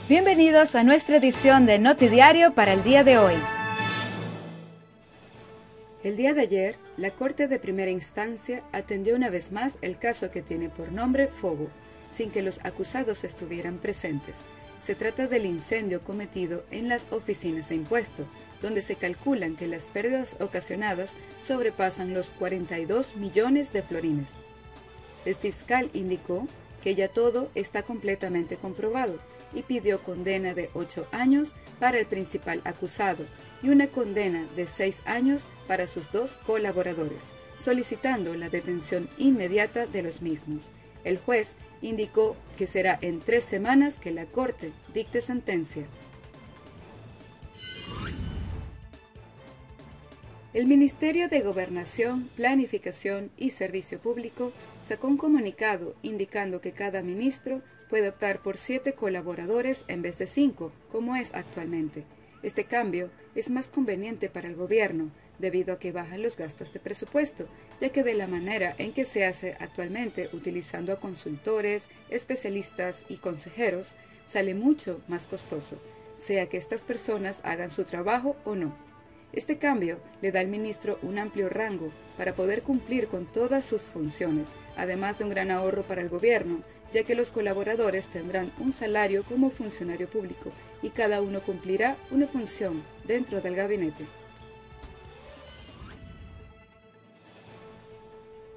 Bienvenidos a nuestra edición de Notidiario para el día de hoy. El día de ayer, la Corte de Primera Instancia atendió una vez más el caso que tiene por nombre Fogo, sin que los acusados estuvieran presentes. Se trata del incendio cometido en las oficinas de impuesto, donde se calculan que las pérdidas ocasionadas sobrepasan los 42 millones de florines. El fiscal indicó que ya todo está completamente comprobado y pidió condena de 8 años para el principal acusado y una condena de 6 años para sus 2 colaboradores, solicitando la detención inmediata de los mismos. El juez indicó que será en 3 semanas que la Corte dicte sentencia. El Ministerio de Gobernación, Planificación y Servicio Público sacó un comunicado indicando que cada ministro puede optar por 7 colaboradores en vez de 5, como es actualmente. Este cambio es más conveniente para el gobierno, debido a que bajan los gastos de presupuesto, ya que de la manera en que se hace actualmente utilizando a consultores, especialistas y consejeros, sale mucho más costoso, sea que estas personas hagan su trabajo o no. Este cambio le da al ministro un amplio rango para poder cumplir con todas sus funciones, además de un gran ahorro para el gobierno, ya que los colaboradores tendrán un salario como funcionario público y cada uno cumplirá una función dentro del gabinete.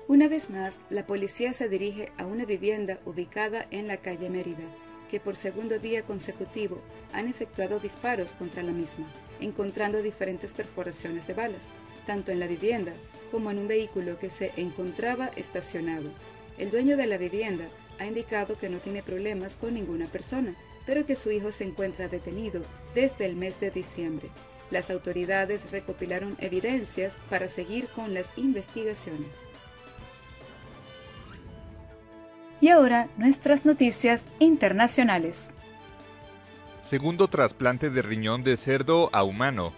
Una vez más, la policía se dirige a una vivienda ubicada en la calle Mérida, que por segundo día consecutivo han efectuado disparos contra la misma, encontrando diferentes perforaciones de balas, tanto en la vivienda como en un vehículo que se encontraba estacionado. El dueño de la vivienda ha indicado que no tiene problemas con ninguna persona, pero que su hijo se encuentra detenido desde el mes de diciembre. Las autoridades recopilaron evidencias para seguir con las investigaciones. Y ahora, nuestras noticias internacionales. Segundo trasplante de riñón de cerdo a humano.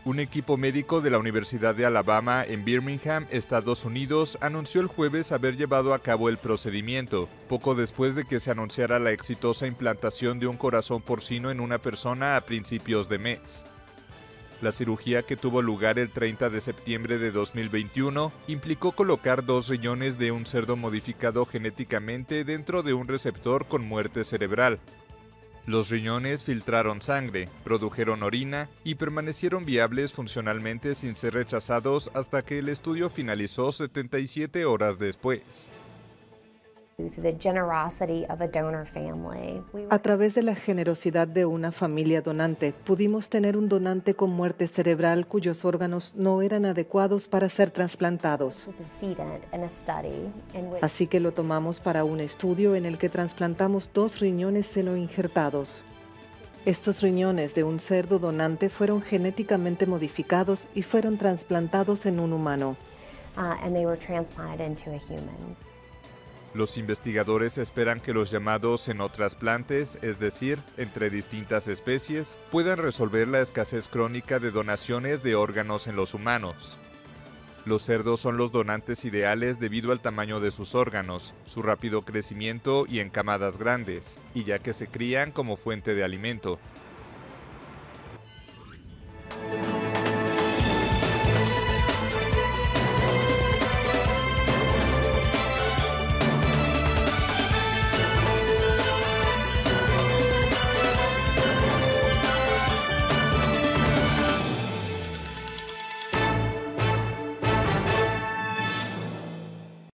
Un equipo médico de la Universidad de Alabama en Birmingham, Estados Unidos, anunció el jueves haber llevado a cabo el procedimiento, poco después de que se anunciara la exitosa implantación de un corazón porcino en una persona a principios de mes. La cirugía, que tuvo lugar el 30 de septiembre de 2021, implicó colocar 2 riñones de un cerdo modificado genéticamente dentro de un receptor con muerte cerebral. Los riñones filtraron sangre, produjeron orina y permanecieron viables funcionalmente sin ser rechazados hasta que el estudio finalizó 77 horas después. A través de la generosidad de una familia donante, pudimos tener un donante con muerte cerebral cuyos órganos no eran adecuados para ser trasplantados. Así que lo tomamos para un estudio en el que trasplantamos 2 riñones senoinjertados. Estos riñones de un cerdo donante fueron genéticamente modificados y fueron trasplantados en un humano. Los investigadores esperan que los llamados xenotrasplantes, es decir, entre distintas especies, puedan resolver la escasez crónica de donaciones de órganos en los humanos. Los cerdos son los donantes ideales debido al tamaño de sus órganos, su rápido crecimiento y en camadas grandes, y ya que se crían como fuente de alimento.